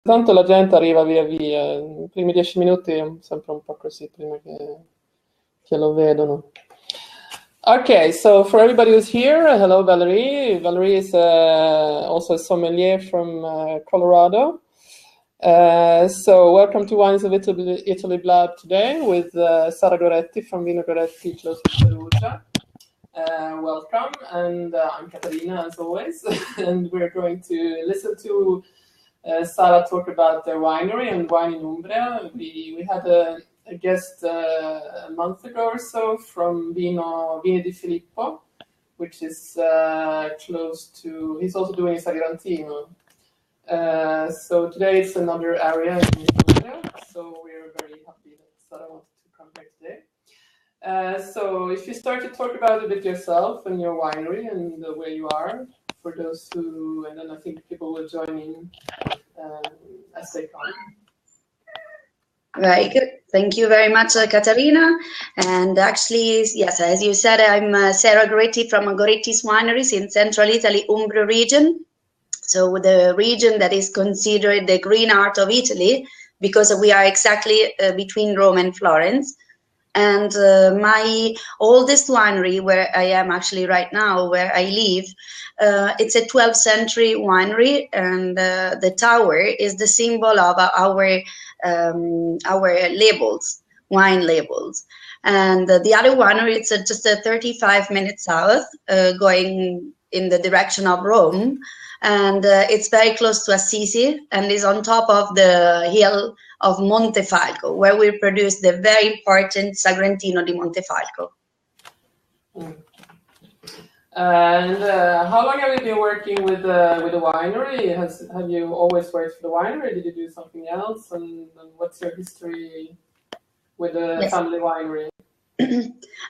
Tanto la gente arriva via via, i primi 10 minuti è sempre un po' così prima che lo vedono. Okay, so for everybody who's here, hello Valerie. Valerie is also a sommelier from Colorado. So welcome to Wines of Italy Blab today with Sara Goretti from Vino Goretti, close to Perugia. Welcome, and I'm Caterina as always, and we're going to listen to Sara talk about their winery and wine in Umbria. We had a guest a month ago or so from Vini di Filippo, which is close to, he's also doing Sagrantino. So today it's another area in Umbria, so we're very happy that Sara wanted to come here today. So if you start to talk about a bit yourself and your winery and where you are, for those who, and then I think people will join in as they come. Very good. Thank you very much, Caterina. And actually, yes, as you said, I'm Sara Goretti from Goretti's Wineries in Central Italy, Umbria region. So the region that is considered the green heart of Italy, because we are exactly between Rome and Florence. And my oldest winery, where I am actually right now, where I live, it's a 12th century winery, and the tower is the symbol of our labels, wine labels. And the other winery, it's just a 35 minutes south, going in the direction of Rome, and it's very close to Assisi, and is on top of the hill of Montefalco, where we produce the very important Sagrantino di Montefalco. And how long have you been working with the winery? Have you always worked for the winery? Did you do something else? And what's your history with the family winery?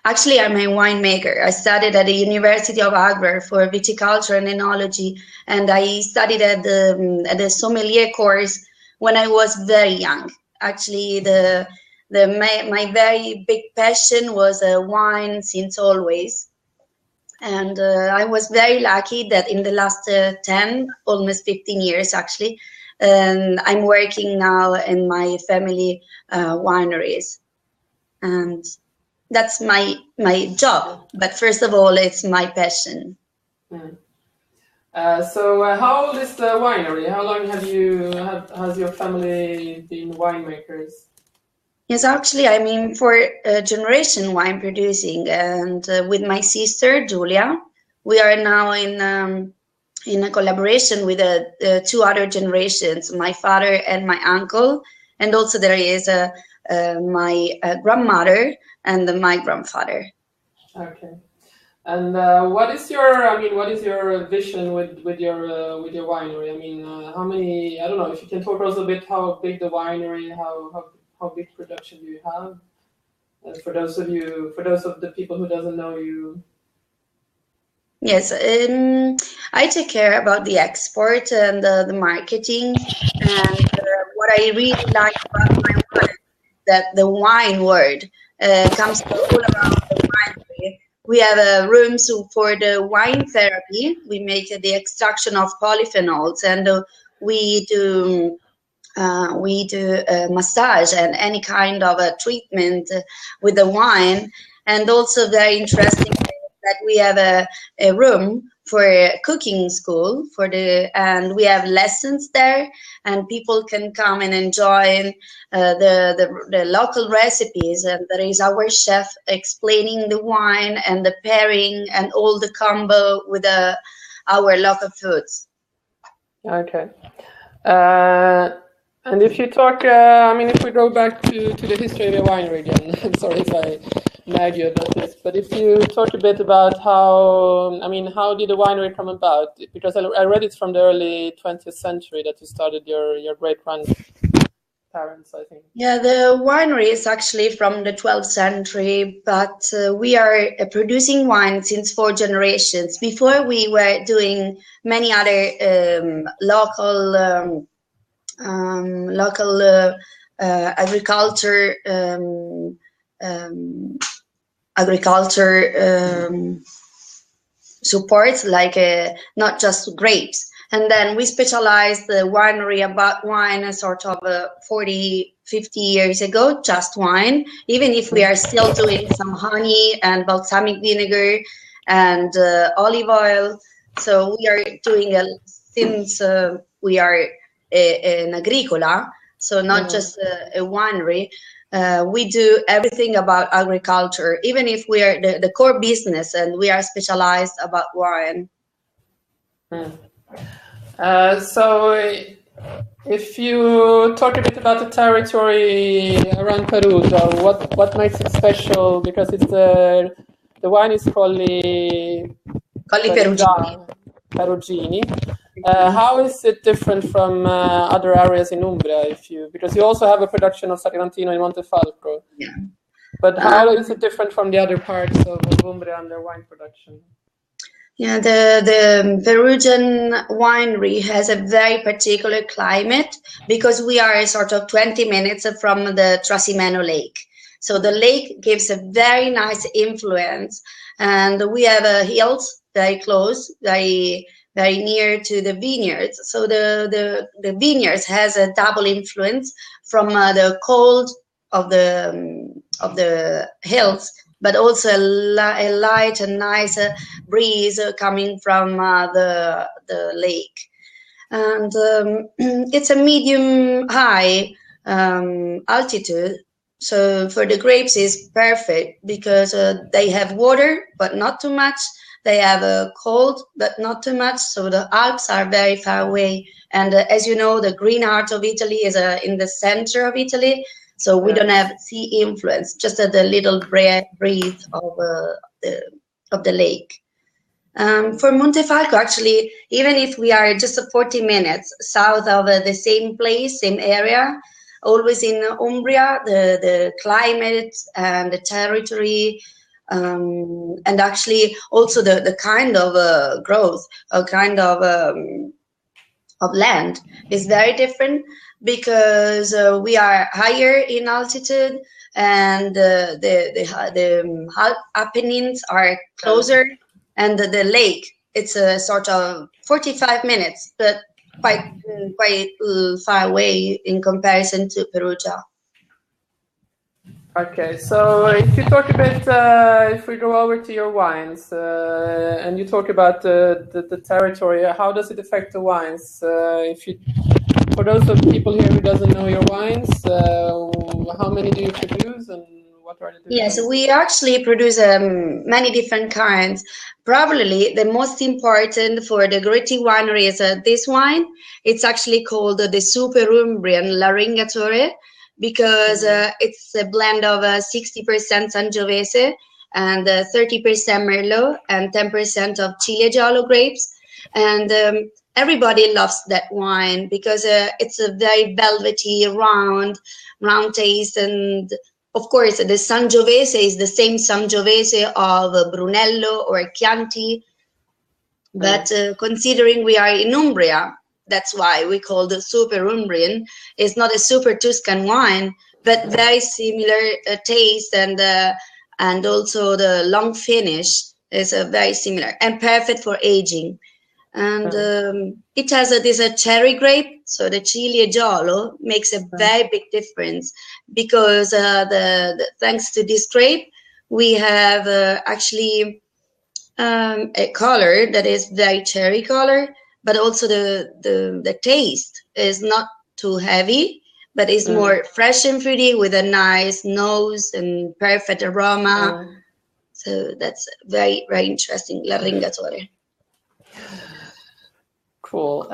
Actually, I'm a winemaker. I studied at the University of Agrar for viticulture and enology, and I studied at the sommelier course when I was very young. Actually, my very big passion was wine since always. And I was very lucky that in the last 10, almost 15 years actually, I'm working now in my family wineries. And that's my job. But first of all, it's my passion. Mm. So how old is the winery? How long has your family been winemakers? Yes, actually, I mean, for a generation wine producing, and with my sister Julia, we are now in a collaboration with two other generations, my father and my uncle, and also there is my grandmother and my grandfather. Okay. And what is your vision with your winery? I mean, how many? I don't know if you can talk also a bit how big the winery, how big production do you have? And for those of the people who doesn't know you. Yes, I take care about the export and the marketing, and what I really like about my wine, that the wine word comes all around the winery. We have rooms for the wine therapy. We make the extraction of polyphenols, and we do massage and any kind of a treatment with the wine. And also very interesting that we have a room for a cooking school and we have lessons there, and people can come and enjoy the local recipes, and there is our chef explaining the wine and the pairing and all the combo with our local foods. Okay. And if you talk, if we go back to the history of your winery again, I'm sorry if I nag you about this, but if you talk a bit about how did the winery come about? Because I read it from the early 20th century that you started your great-grandparents, I think. Yeah, the winery is actually from the 12th century, but we are producing wine since 4 generations. Before we were doing many other local agriculture supports, like not just grapes, And then we specialized the winery about wine sort of 40, 50 years ago, just wine, even if we are still doing some honey and balsamic vinegar and olive oil. So we are doing, since we are an agricola, so not just a winery, we do everything about agriculture, even if we are the core business and we are specialized about wine. So if you talk a bit about the territory around Perugia, what makes it special? Because it's the wine is Colli Perugini. How is it different from other areas in Umbria? Because you also have a production of Sagrantino in Montefalco. Yeah. But how is it different from the other parts of Umbria and their wine production? Yeah, the Perugian winery has a very particular climate because we are sort of 20 minutes from the Trasimeno Lake. So the lake gives a very nice influence, and we have hills very close, very near to the vineyards. So the vineyards has a double influence from the cold of the hills, but also a light and nice breeze coming from the lake. And it's a medium high altitude. So for the grapes is perfect because they have water, but not too much. They have a cold, but not too much. So the Alps are very far away. And as you know, the green heart of Italy is in the center of Italy. So we don't have sea influence, just the little breeze of the lake. For Montefalco, actually, even if we are just 40 minutes south of the same place, same area, always in Umbria, the climate and the territory, and actually also the kind of growth, a kind of land is very different because we are higher in altitude and the Apennines are closer, and the lake, it's a sort of 45 minutes, but quite far away in comparison to Perugia. Okay, so if you talk a bit, if we go over to your wines, and you talk about the territory, how does it affect the wines? For those of people here who doesn't know your wines, how many do you produce, and what are the different? Yes, we actually produce many different kinds. Probably the most important for the Goretti winery is this wine. It's actually called the Super Umbrian Laringatore, because it's a blend of 60% Sangiovese and 30% Merlot and 10% of Ciliegiolo grapes. And everybody loves that wine because it's a very velvety, round taste. And of course, the Sangiovese is the same Sangiovese of Brunello or Chianti. But considering we are in Umbria, that's why we call the Super Umbrian. It's not a super Tuscan wine, but very similar taste and also the long finish is very similar and perfect for aging. And it has this cherry grape, so the Ciliegiolo makes a very big difference because thanks to this grape, we have actually a color that is very cherry color. But also the taste is not too heavy, but it's more fresh and fruity with a nice nose and perfect aroma. So that's very, very interesting, Laringatore. Cool.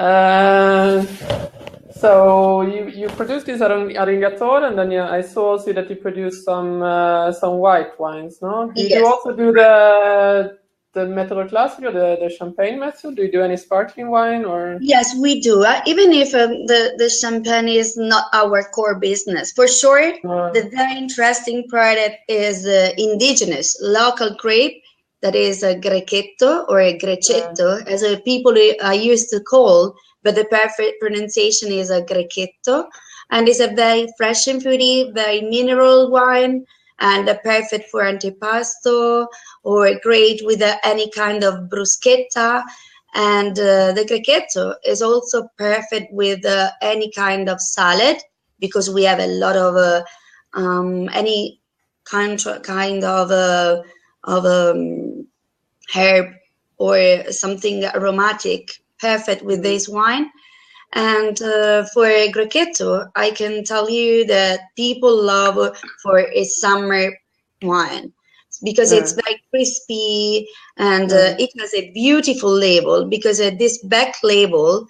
So you produced this Laringatore, and then I saw also that you produced some white wines, no? Did you also do the method classic or the champagne method? Do you do any sparkling wine or? Yes, we do. Even if the champagne is not our core business, for sure, the very interesting product is indigenous local grape that is a Grechetto or a Grechetto, as people are used to call, but the perfect pronunciation is a Grechetto, and it's a very fresh and fruity, very mineral wine, and perfect for antipasto or great with any kind of bruschetta. And the Grechetto is also perfect with any kind of salad, because we have a lot of any kind of herb or something aromatic, perfect with this wine. And for Grechetto, I can tell you that people love for a summer wine, because it's very crispy, and it has a beautiful label, because this back label,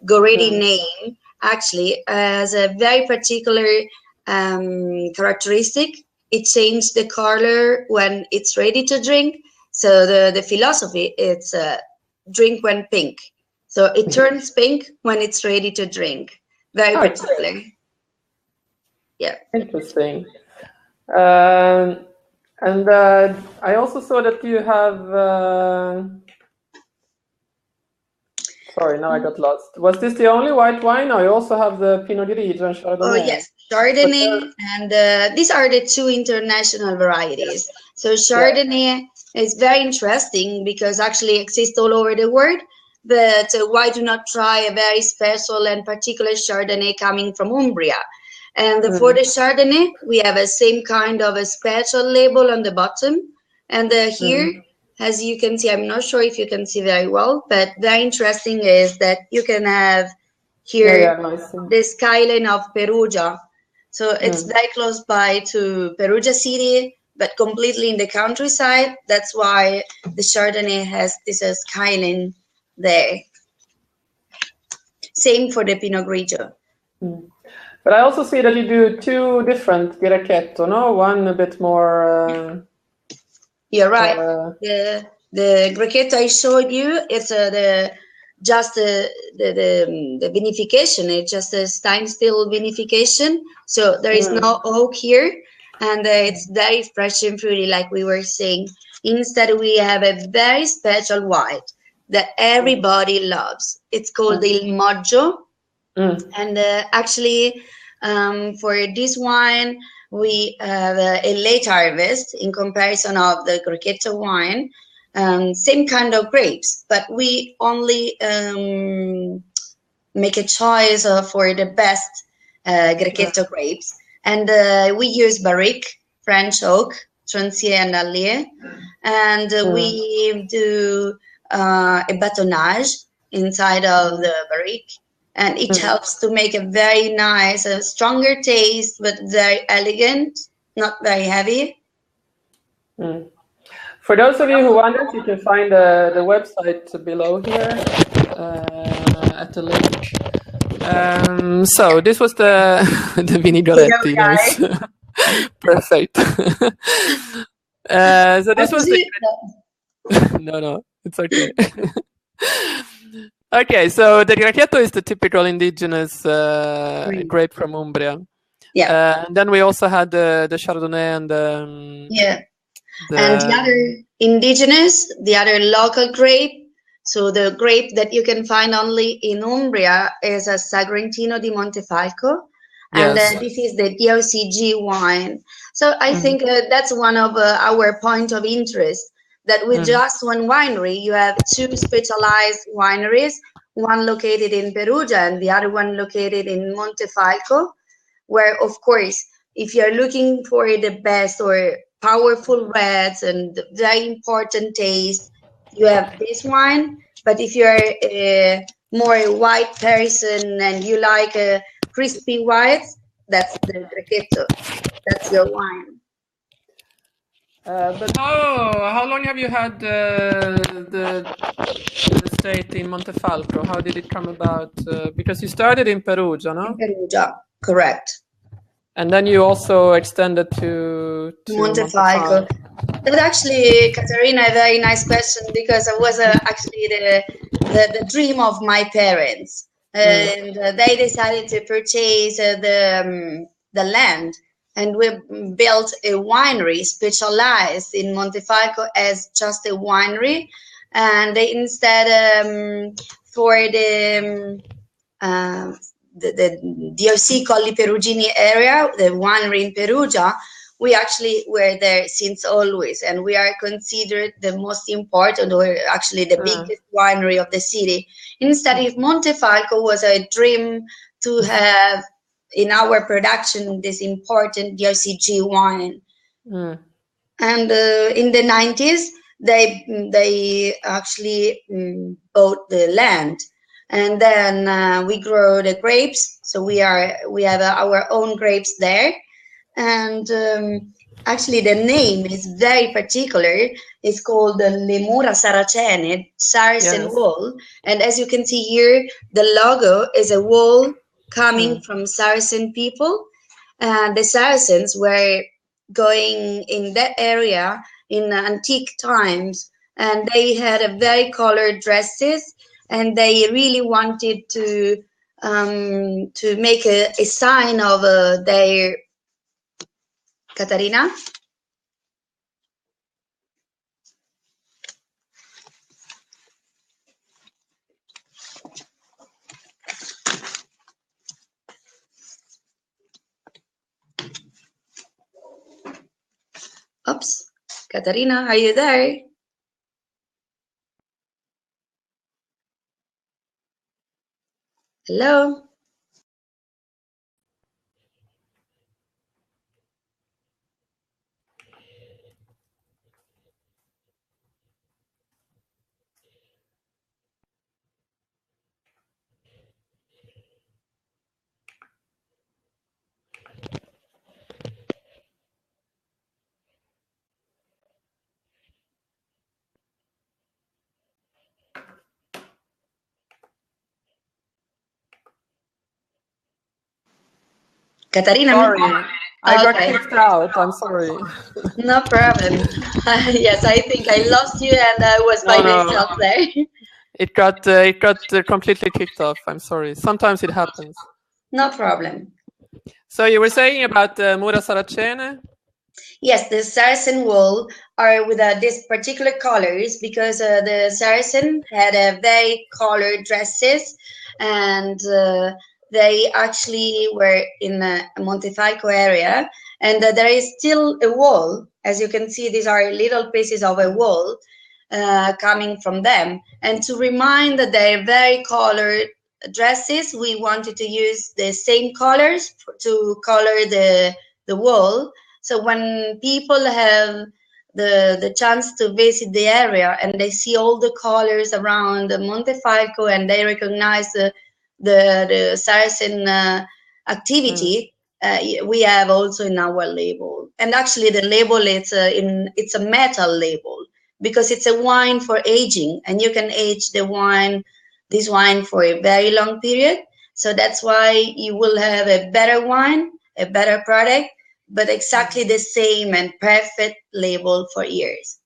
Goretti name, actually has a very particular characteristic. It changes the color when it's ready to drink. So the philosophy, it's drink when pink. So it turns pink when it's ready to drink. Very particular. Yeah. Interesting. And I also saw that you have. Sorry, now I got lost. Was this the only white wine? Or you also have the Pinot Grigio and Chardonnay? Oh yes, Chardonnay, and these are the two international varieties. So Chardonnay is very interesting because actually exists all over the world. But why do not try a very special and particular Chardonnay coming from Umbria? And for the Chardonnay, we have a same kind of a special label on the bottom. And here, as you can see, I'm not sure if you can see very well, but very interesting is that you can have here the skyline of Perugia. So it's very close by to Perugia city, but completely in the countryside. That's why the Chardonnay has this skyline there. Same for the Pinot Grigio. But I also see that you do two different Grechetto, no? One a bit more... You're right. The Grechetto I showed you, it's the vinification. It's just a Stein still vinification. So there is no oak here. And it's very fresh and fruity, like we were saying. Instead, we have a very special white that everybody loves. It's called Il Moggio. And actually, for this wine, we have a late harvest in comparison of the Grechetto wine. Same kind of grapes, but we only make a choice for the best Grechetto grapes. And we use Barrique, French oak, Transier and Allier. And we do a batonnage inside of the barrique, and it helps to make a very nice, stronger taste, but very elegant, not very heavy. For those of you who wonder, you can find the website below here at the link. So this was the Vini Goretti, guys. Perfect. So this was the... No, it's okay. Okay, so the Grechetto is the typical indigenous grape from Umbria. Yeah. And then we also had the Chardonnay and and the other indigenous, the other local grape. So the grape that you can find only in Umbria is a Sagrantino di Montefalco. And this is the DOCG wine. So I think that's one of our point of interest, that with just one winery, you have two specialized wineries, one located in Perugia and the other one located in Montefalco, where, of course, if you're looking for the best or powerful reds and very important taste, you have this wine. But if you're a more white person and you like crispy whites, that's the Grechetto. That's your wine. But how long have you had the estate in Montefalco? How did it come about? Because you started in Perugia, no? In Perugia, correct. And then you also extended to Montefalco. That was actually, Caterina, a very nice question, because it was actually the dream of my parents. And they decided to purchase the land. And we built a winery specialized in Montefalco as just a winery. And they instead, for the DOC Colli Perugini area, the winery in Perugia, we actually were there since always, and we are considered the most important, or actually the biggest winery of the city. Instead, if Montefalco was a dream to have in our production this important DRCG wine. And in the 90s, they actually bought the land, and then we grow the grapes. So we have our own grapes there, and actually the name is very particular. It's called the Le Mura Saracene, Saracen wall, and as you can see here, the logo is a wall coming from Saracen people. The Saracens were going in that area in antique times, and they had a very colored dresses, and they really wanted to make a sign of their. Catarina? Oops. Catarina, are you there? Hello? Catarina? Sorry, I got kicked out. I'm sorry. No problem. Yes, I think I lost you, and I was by myself there. It got completely kicked off. I'm sorry. Sometimes it happens. No problem. So you were saying about Mura Saracene? Yes, the Saracen wool are with these particular colors because the Saracen had a very colored dresses, and they actually were in the Montefalco area, and there is still a wall. As you can see, these are little pieces of a wall coming from them. And to remind that they're very colored dresses, we wanted to use the same colors to color the wall. So when people have the chance to visit the area and they see all the colors around Montefalco and they recognize the Saracen activity, we have also in our label. And actually the label, it's a metal label because it's a wine for aging, and you can age this wine for a very long period. So that's why you will have a better wine, a better product, but exactly the same and perfect label for years.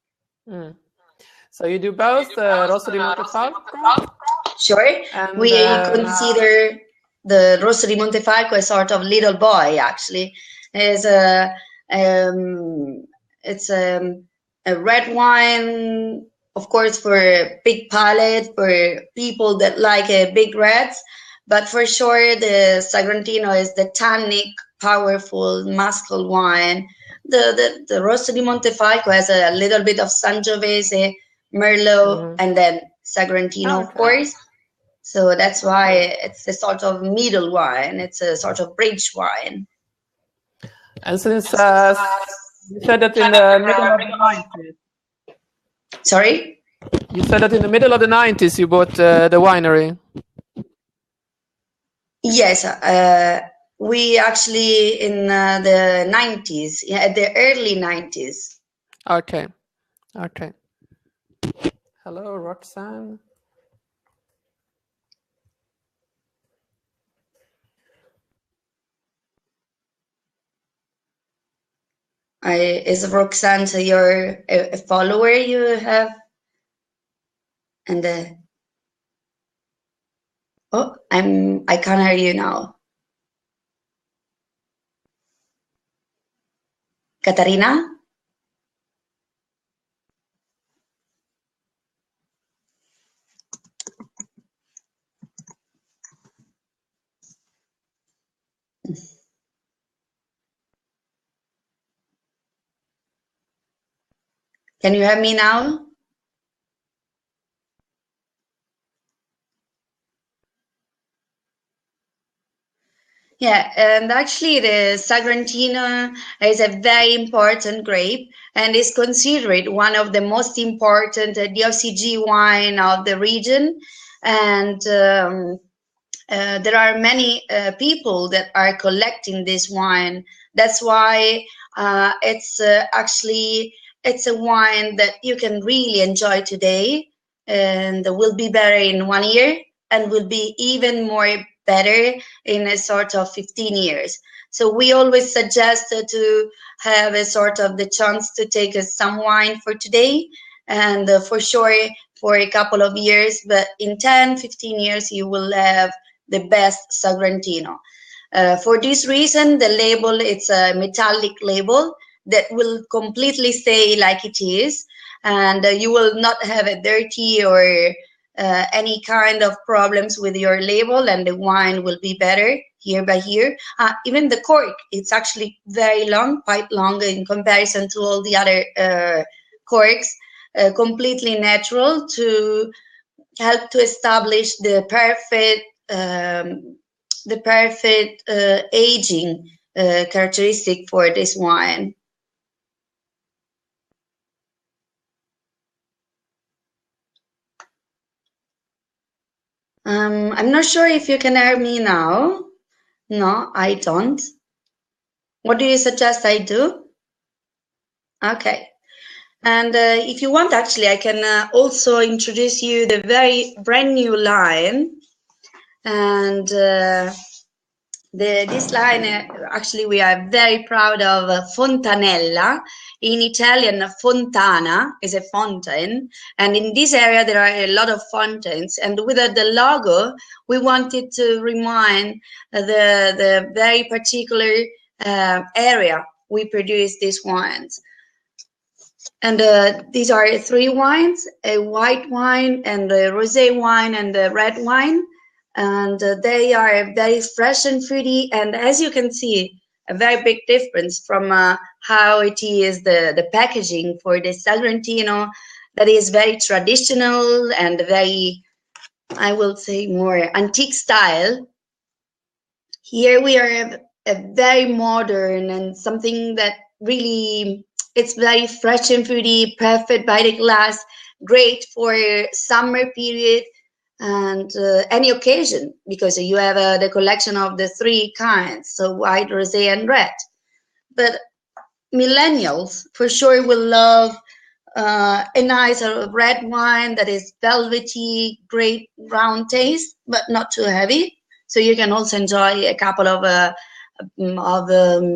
So you do both Rosso di Montefalco? Sure. And, we consider the Rosso di Montefalco a sort of little boy, actually. It's a red wine, of course, for big palate, for people that like big reds. But for sure, the Sagrantino is the tannic, powerful, muscle wine. The Rosso di Montefalco has a little bit of Sangiovese, Merlot, and then Sagrantino, of course. So that's why it's a sort of middle wine. It's a sort of bridge wine. And since you said that in the middle of the 90s. Sorry? You said that in the middle of the 90s you bought the winery. Yes, we actually in the 90s, the early 90s. Okay. Hello, Roxanne. Is Roxanne your a follower you have? And I can't hear you now. Catarina? Can you hear me now? Yeah, and actually the Sagrantino is a very important grape and is considered one of the most important DOCG wine of the region. And there are many people that are collecting this wine. That's why it's actually it's a wine that you can really enjoy today and will be better in 1 year and will be even more better in a sort of 15 years. So we always suggest to have a sort of the chance to take some wine for today and for sure for a couple of years, but in 10-15 years you will have the best Sagrantino. For this reason, the label, it's a metallic label that will completely stay like it is, and you will not have a dirty or any kind of problems with your label, and the wine will be better year by year. Even the cork, it's actually very long, quite long in comparison to all the other corks, completely natural to help to establish the perfect aging characteristic for this wine. I'm not sure if you can hear me now. No, I don't. What do you suggest I do? Okay. And if you want, actually, I can also introduce you the very brand new line. And this line, actually, we are very proud of Fontanella. In Italian, fontana is a fountain. And in this area, there are a lot of fountains. And with the logo, we wanted to remind the very particular area we produce these wines. And these are 3 wines, a white wine and a rosé wine and a red wine. And they are very fresh and fruity. And as you can see, a very big difference from how it is the packaging for the Sagrantino, that is very traditional and very, I will say, more antique style. Here we are a very modern and something that really, it's very fresh and fruity, perfect by the glass, great for summer period and any occasion, because you have the collection of the 3 kinds, so white, rosé, and red. But millennials for sure will love a nice red wine that is velvety, great round taste, but not too heavy. So you can also enjoy a couple of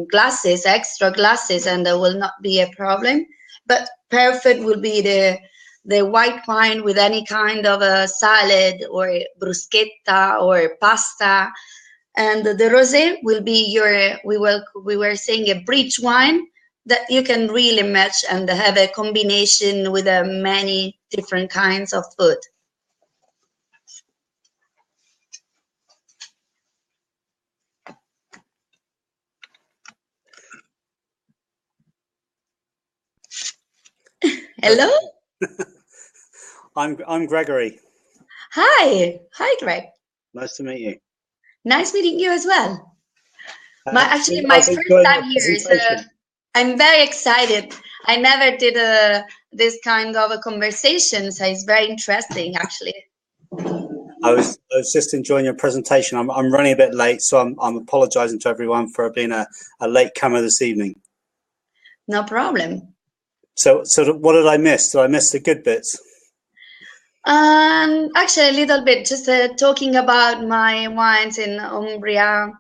glasses, extra glasses, and there will not be a problem. But perfect will be the white wine with any kind of a salad or bruschetta or pasta, and the rosé will be your, we were saying, a bridge wine that you can really match and have a combination with many different kinds of food. Hello. I'm Gregory. Hi, Greg. Nice to meet you. Nice meeting you as well. Actually, my first time here, so I'm very excited. I never did this kind of a conversation, so it's very interesting, actually. I was just enjoying your presentation. I'm running a bit late, so I'm apologising to everyone for being a late comer this evening. No problem. So what did I miss? Did I miss the good bits? Actually, a little bit. Just talking about my wines in Umbria.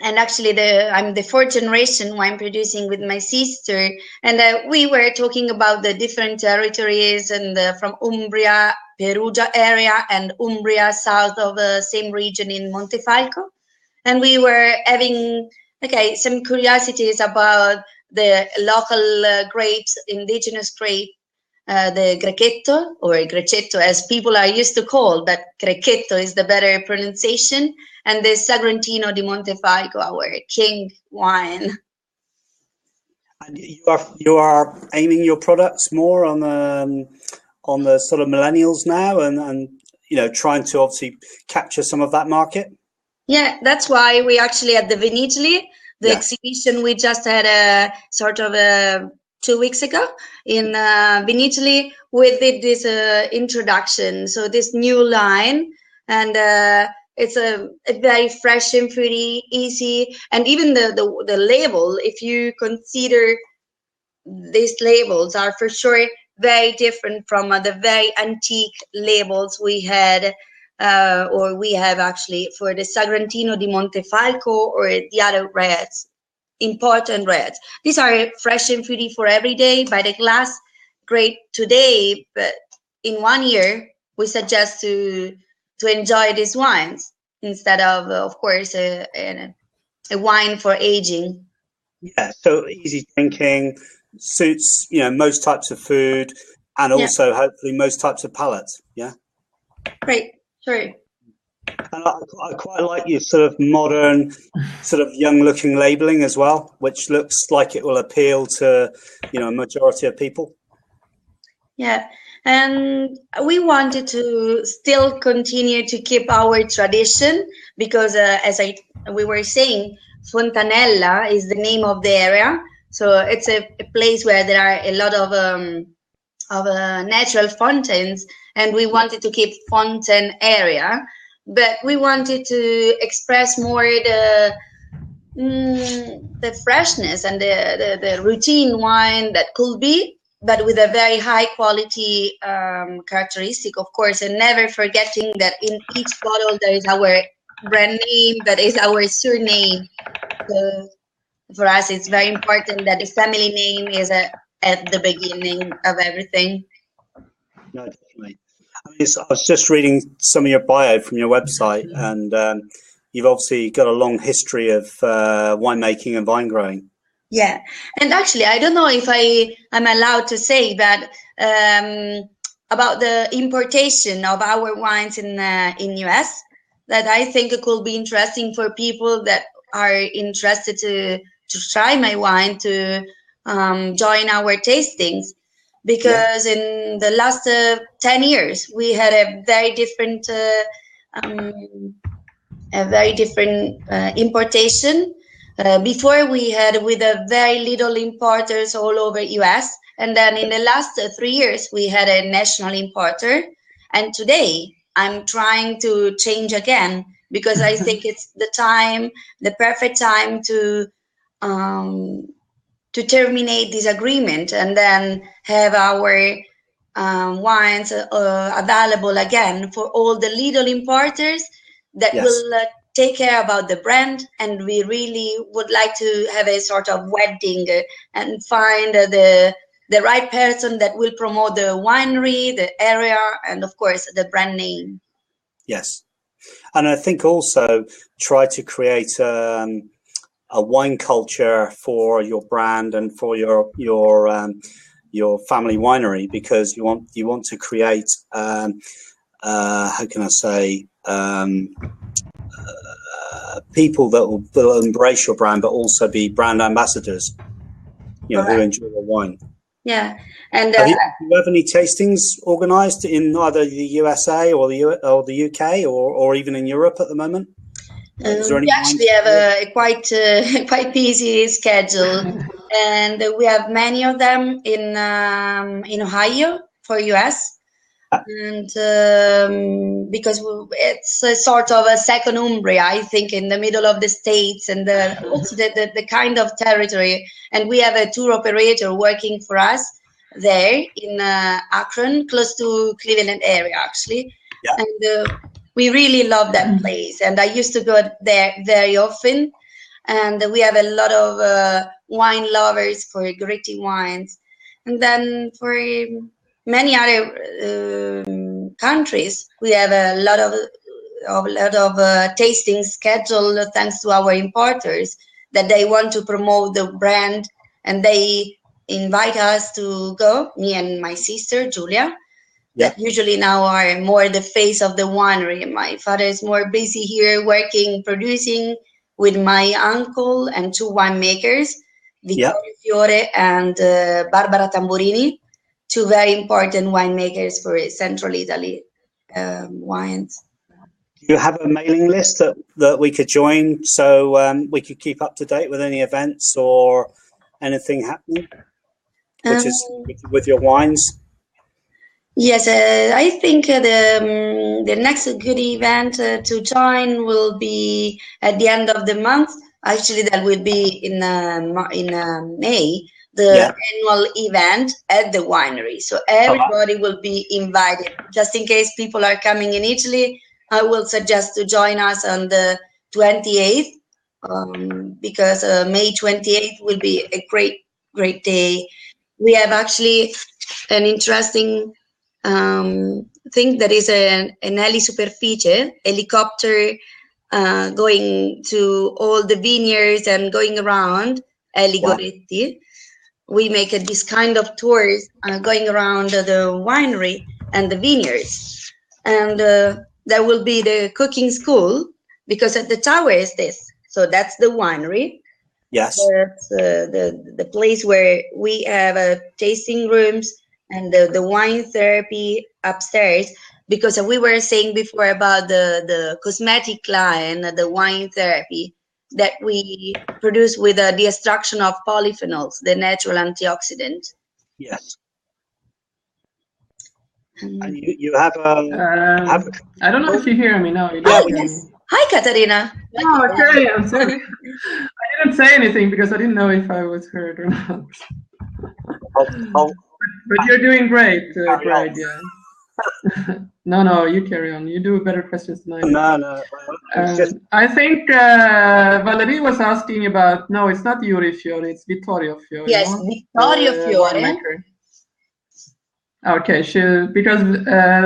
And actually, I'm the 4th generation wine producing with my sister, and we were talking about the different territories and from Umbria, Perugia area, and Umbria south of the same region in Montefalco, and we were having some curiosities about the local grapes, indigenous grape, the Grechetto or Grechetto as people are used to call, but Grechetto is the better pronunciation, and the Sagrantino di Montefalco, our king wine. And you are aiming your products more on the sort of millennials now, and trying to obviously capture some of that market. Yeah, that's why we actually at the Vinitaly, the exhibition we just had a sort of 2 weeks ago in Vinitaly, we did this introduction. So this new line, and it's a very fresh and fruity, easy, and even the label, if you consider these labels are for sure very different from the very antique labels we had or we have actually for the Sagrantino di Montefalco or the other reds, important reds. These are fresh and fruity for every day by the glass, great today, but in 1 year we suggest to enjoy these wines instead of course a wine for aging. Yeah, so easy drinking, suits most types of food, and also hopefully most types of palates. Yeah, great, sure. And I quite like your sort of modern, sort of young-looking labeling as well, which looks like it will appeal to a majority of people. Yeah, and we wanted to still continue to keep our tradition because, as we were saying, Fontanella is the name of the area. So it's a place where there are a lot of natural fountains, and we wanted to keep fountain area, but we wanted to express more the freshness and the routine wine that could be, but with a very high quality characteristic, of course, and never forgetting that in each bottle there is our brand name, that is our surname. So for us, it's very important that the family name is at the beginning of everything. No, definitely. I was just reading some of your bio from your website, and you've obviously got a long history of winemaking and vine growing. Yeah, and actually, I don't know if I'm allowed to say that about the importation of our wines in US. That I think it could be interesting for people that are interested to try my wine to join our tastings, because in the last 10 years we had a very different importation. Before we had with a very little importers all over US, and then in the last 3 years we had a national importer, and today I'm trying to change again because I think it's the perfect time to terminate this agreement and then have our wines available again for all the little importers that will take care about the brand, and we really would like to have a sort of wedding and find the right person that will promote the winery, the area, and of course the brand name. Yes, and I think also try to create a wine culture for your brand and for your family winery, because you want to create how can I say people that will embrace your brand, but also be brand ambassadors, who enjoy your wine. Yeah, and do you have any tastings organised in either the USA or the UK or even in Europe at the moment? We actually have a quite busy schedule, and we have many of them in Ohio for US. And because it's a sort of a second Umbria, I think, in the middle of the States, and also the kind of territory. And we have a tour operator working for us there in Akron, close to Cleveland area, actually. Yeah. And we really love that place. And I used to go there very often. And we have a lot of wine lovers for Goretti wines. And then for many other countries, we have a lot of tasting schedule thanks to our importers that they want to promote the brand, and they invite us to go, me and my sister Julia, that usually now are more the face of the winery. My father is more busy here working, producing with my uncle and 2 winemakers. Vittorio Fiore and Barbara Tamburini, two very important winemakers for Central Italy wines. Do you have a mailing list that we could join so we could keep up to date with any events or anything happening, which is with your wines? Yes, I think the next good event to join will be at the end of the month. Actually, that will be in May, the annual event at the winery. So everybody will be invited. Just in case people are coming in Italy, I will suggest to join us on the 28th, because May 28th will be a great day. We have actually an interesting thing that is an heli-superficie, helicopter going to all the vineyards and going around, Goretti. We make this kind of tours going around the winery and the vineyards. And there will be the cooking school, because at the tower is this. So that's the winery. Yes. That's the place where we have tasting rooms and the wine therapy upstairs, because we were saying before about the cosmetic line, the wine therapy that we produce with the extraction of polyphenols, the natural antioxidant. Yes. And you have I don't know if you hear me now. Yes. Hi, Katarina. Oh, okay. I'm sorry. I didn't say anything because I didn't know if I was heard or not. But you're doing great, Bride. Yeah. No, you carry on. You do better questions than I do. No. I think Valerie was asking about. No, it's not Yuri Fiore. It's Vittorio Fiore. Yes, no? Vittorio Fiore. Okay, because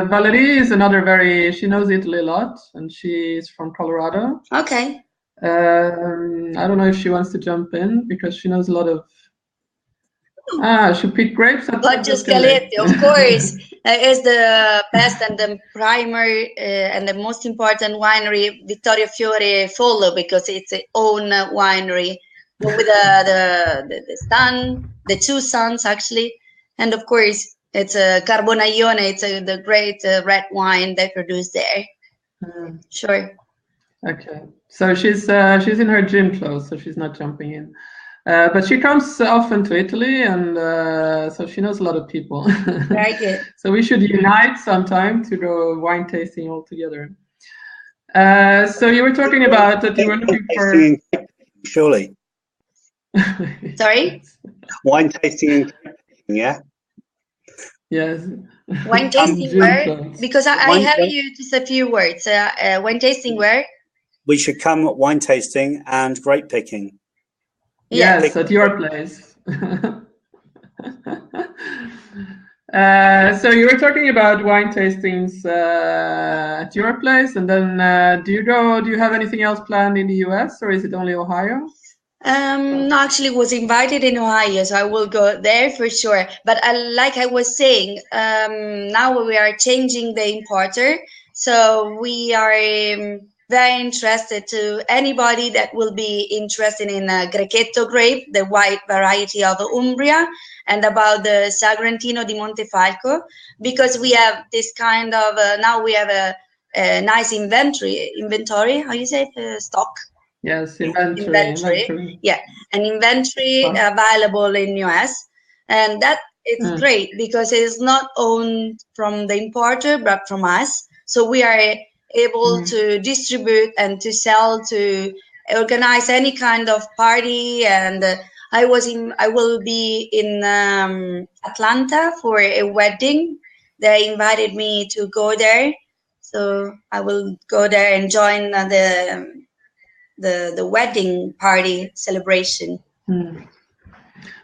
Valerie is another she knows Italy a lot, and she's from Colorado. Okay. I don't know if she wants to jump in because she knows a lot of. She picked grapes at Scaletti, of course, is the best and the primary and the most important winery Vittorio Fiore follow, because it's its own winery with the son, the two sons actually, and of course it's a Carbonaione. It's the great red wine they produce there. Sure. Okay, so she's in her gym clothes, so she's not jumping in. But she comes often to Italy, and so she knows a lot of people. Very good. So we should unite sometime to go wine tasting all together. So you were talking about that you were looking for... Surely. Sorry? Wine tasting, yeah? Yes. Wine tasting where? Because I have you just a few words. Wine tasting where? We should come wine tasting and grape picking. Yes, at your place. So you were talking about wine tastings at your place, and then do you have anything else planned in the US, or is it only Ohio? No, actually was invited in Ohio, so I will go there for sure. But like I was saying, now we are changing the importer, so we are very interested to anybody that will be interested in Grechetto grape, the white variety of Umbria, and about the Sagrantino di Montefalco, because we have this kind of now we have a nice inventory. How you say it? Stock. Yes, inventory. Yeah, an inventory available in US, and that it's great because it's not owned from the importer but from us. So we are able to distribute and to sell, to organize any kind of party. And I will be in Atlanta for a wedding. They invited me to go there, so I will go there and join the wedding party celebration.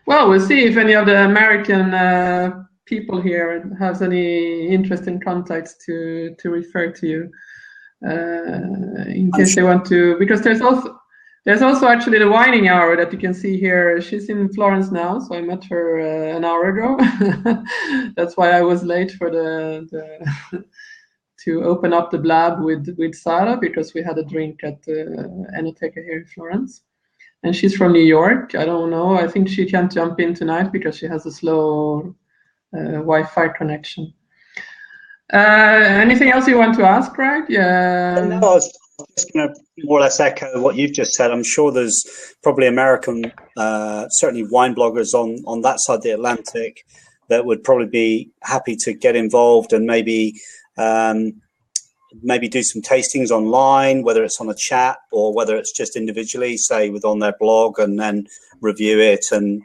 Well, we'll see if any of the American people here has any interest in contacts to refer to you in case they want to, because there's also actually the wining hour that you can see here. She's in Florence now, so I met her an hour ago. That's why I was late for to open up the blab with Sara, because we had a drink at Enoteca here in Florence. and she's from New York. I don't know. I think she can't jump in tonight because she has a slow Wi-Fi connection. Anything else you want to ask, Greg? Yeah. No, I was just going to more or less echo what you've just said. I'm sure there's probably American, certainly wine bloggers on that side of the Atlantic that would probably be happy to get involved and maybe do some tastings online, whether it's on a chat or whether it's just individually, say, on their blog, and then review it. And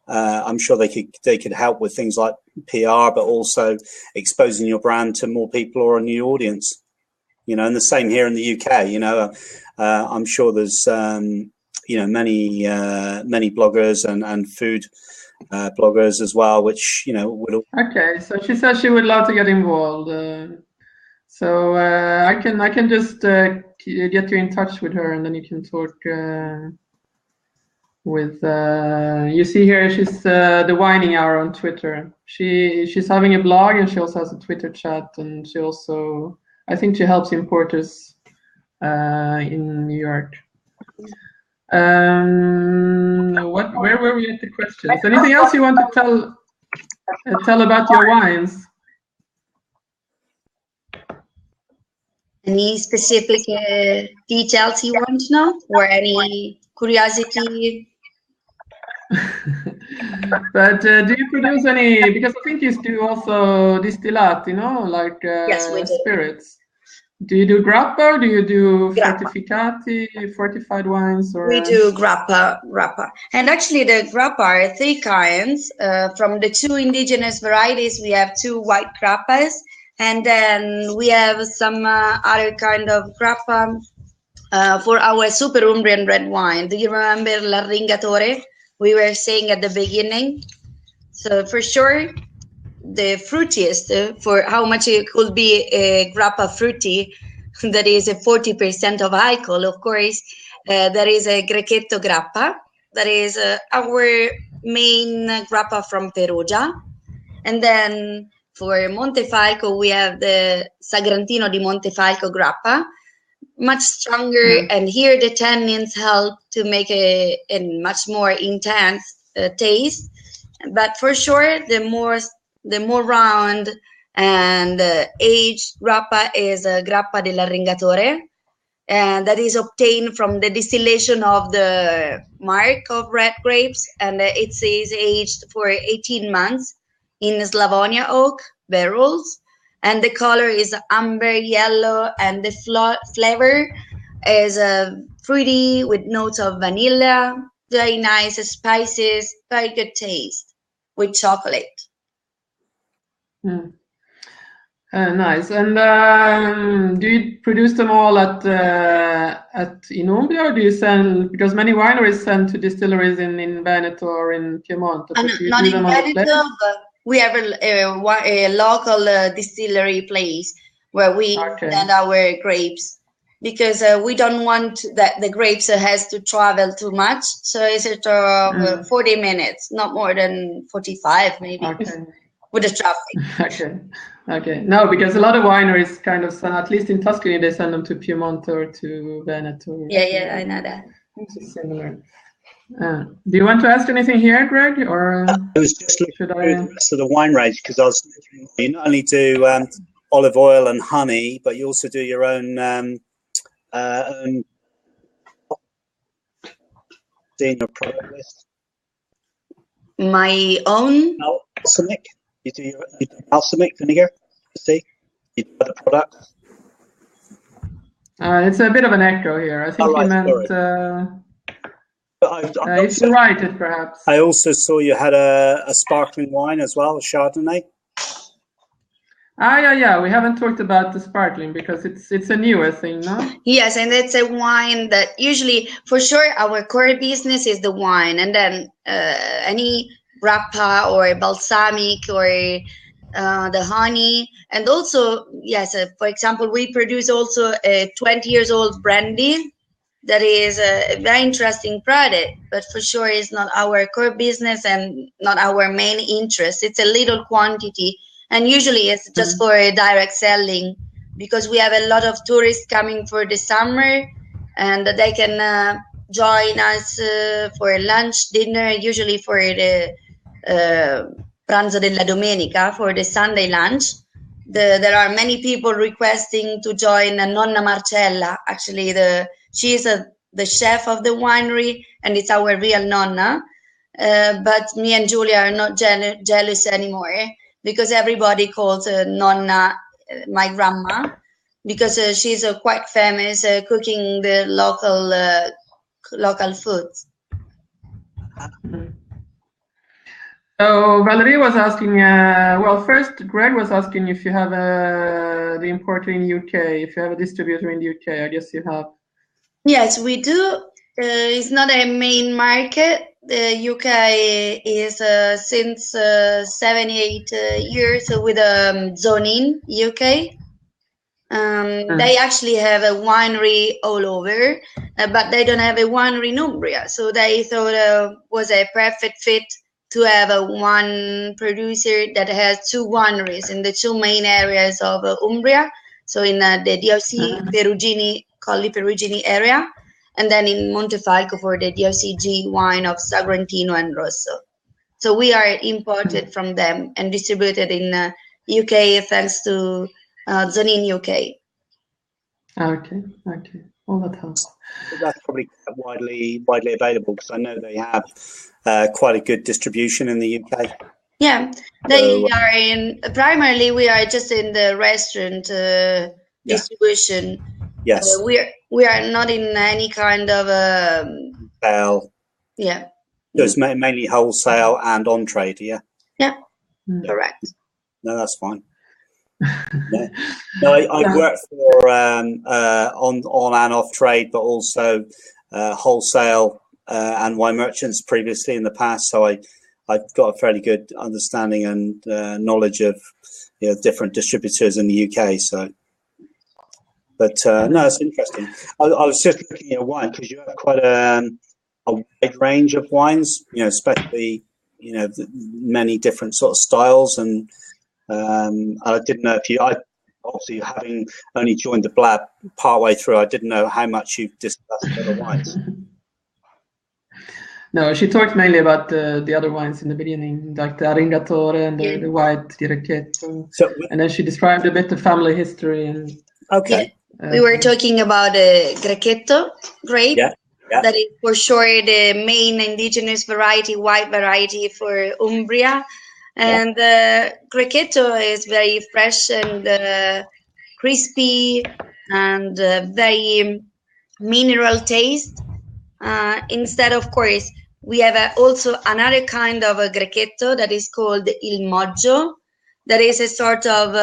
I'm sure they could help with things like PR, but also exposing your brand to more people or a new audience. And the same here in the UK. I'm sure there's many bloggers and food bloggers as well, which would. Okay, so she says she would love to get involved. So I can just get you in touch with her, and then you can talk with. You see here, she's the Whining Hour on Twitter. She's having a blog, and she also has a Twitter chat, and she also, I think, she helps importers in New York. Where were we at the questions? Anything else you want to tell about your wines? Any specific details you want to know, or any curiosity? But do you produce any? Because I think you do also distillati, like yes, we do. Spirits. Do you do grappa, or do you do fortificati, fortified wines? Or we do grappa. And actually, the grappa are 3 kinds. From the 2 indigenous varieties, we have 2 white grappas. And then we have some other kind of grappa for our super Umbrian red wine. Do you remember l'Arringatore? We were saying at the beginning. So for sure, the fruitiest for how much it could be a grappa fruity, that is a 40% of alcohol. Of course, there is a Grechetto grappa. That is our main grappa from Perugia. And then for Montefalco, we have the Sagrantino di Montefalco grappa, much stronger, and here the tannins help to make a much more intense taste. But for sure, the more round and aged grappa is a grappa dell'Arringatore, and that is obtained from the distillation of the marc of red grapes, and it is aged for 18 months in Slavonia oak barrels, and the color is amber yellow, and the flavor is fruity with notes of vanilla, very nice spices, very good taste with chocolate. Nice. And do you produce them all at in Umbria, or do you send? Because many wineries send to distilleries in Veneto or in Piedmont. Not in Veneto, but we have a local distillery place where we send our grapes, because we don't want that the grapes has to travel too much. So it's 40 minutes, not more than 45 maybe, with the traffic. Okay. No, because a lot of wineries kind of send, at least in Tuscany, they send them to Piedmont or to Veneto. Yeah, I know that. It's similar. Do you want to ask anything here, Greg? Or I was just looking through the rest of the wine range, because I was thinking you not only do olive oil and honey, but you also do your own your product list. My own? No, balsamic. You do balsamic vinegar. See, you do the product. It's a bit of an echo here. I think you meant. If you write it, perhaps. I also saw you had a sparkling wine as well, a Chardonnay. Yeah. We haven't talked about the sparkling because it's a newer thing, no? Yes, and it's a wine that usually, for sure, our core business is the wine, and then any grappa or balsamic or the honey, and also yes, for example, we produce also a 20 years old brandy. That is a very interesting product, but for sure it's not our core business and not our main interest. It's a little quantity, and usually it's just for direct selling, because we have a lot of tourists coming for the summer, and they can join us for lunch, dinner, usually for the pranzo della domenica, for the Sunday lunch. There are many people requesting to join Nonna Marcella. Actually, she is the chef of the winery, and it's our real nonna. But me and Julia are not jealous anymore, because everybody calls Nonna my grandma, because she's quite famous cooking the local food. So Valerie was asking, well, first Greg was asking if you have the importer in UK, if you have a distributor in the UK. I guess you have. Yes, we do. It's not a main market. The UK is since 78 years with Zonin UK. They actually have a winery all over, but they don't have a winery in Umbria. So they thought it was a perfect fit to have one producer that has two wineries in the two main areas of Umbria. So in the DOC Perugini, Colli Perugini area, and then in Montefalco for the DOCG wine of Sagrantino and Rosso. So we are imported from them and distributed in UK thanks to Zonin UK. Okay. Well, that helps. That's probably widely available, because I know they have quite a good distribution in the UK. Yeah, they are in. Primarily, we are just in the restaurant distribution. Yes, we are not in any kind of wholesale. Yeah. So it's mainly wholesale and on trade. Yeah. Yeah. Correct. No, that's fine. Yeah. No, I worked for on and off trade, but also wholesale and wine merchants previously in the past. So I've got a fairly good understanding and knowledge of different distributors in the UK. So, but no, it's interesting. I was just looking at wine, because you have quite a wide range of wines. Especially many different sort of styles and. I didn't know if obviously having only joined the Blab partway through, I didn't know how much you've discussed other wines. No, she talked mainly about the other wines in the beginning, like the Arringatore and the white Direcetto. And then she described a bit the family history. And okay. We were talking about Grechetto grape. Yeah. That is for sure the main indigenous variety, white variety for Umbria. And Grechetto is very fresh and crispy and very mineral taste. Instead, of course, we have also another kind of a Grechetto that is called Il Moggio. That is a sort of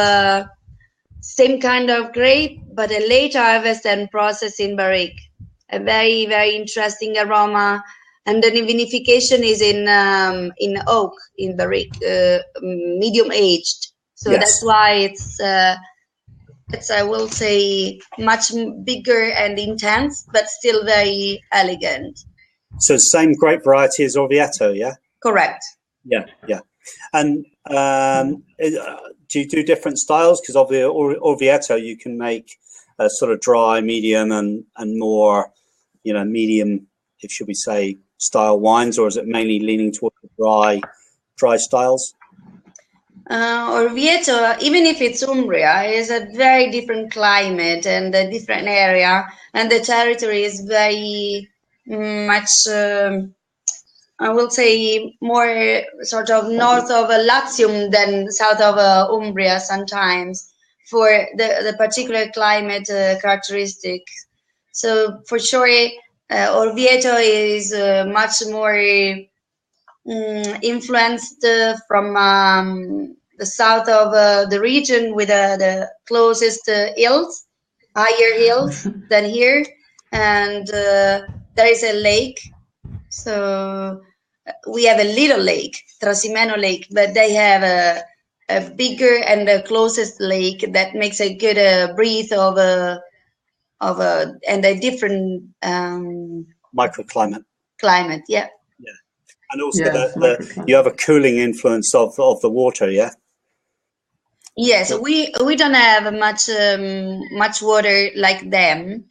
same kind of grape, but a late harvest and processed in barrique. A very, very interesting aroma. And the vinification is in oak, in barrique, medium aged. So that's why it's I will say much bigger and intense, but still very elegant. So same grape variety as Orvieto, yeah? Correct. Yeah. And do you do different styles? Because of the Orvieto, you can make a sort of dry, medium, and more, medium, should we say, style wines, or is it mainly leaning towards the dry styles? Orvieto, even if it's Umbria, is a very different climate and a different area, and the territory is very much, I will say, more sort of north of Latium than south of Umbria sometimes, for the particular climate characteristics. So for sure, Orvieto is much more influenced from the south of the region, with the closest hills, higher hills than here, and there is a lake. So we have a little lake, Trasimeno Lake, but they have a bigger and the closest lake that makes a good breath of and a different microclimate. Climate, yeah. And also you have a cooling influence of the water, yeah. Yes, we don't have much water like them,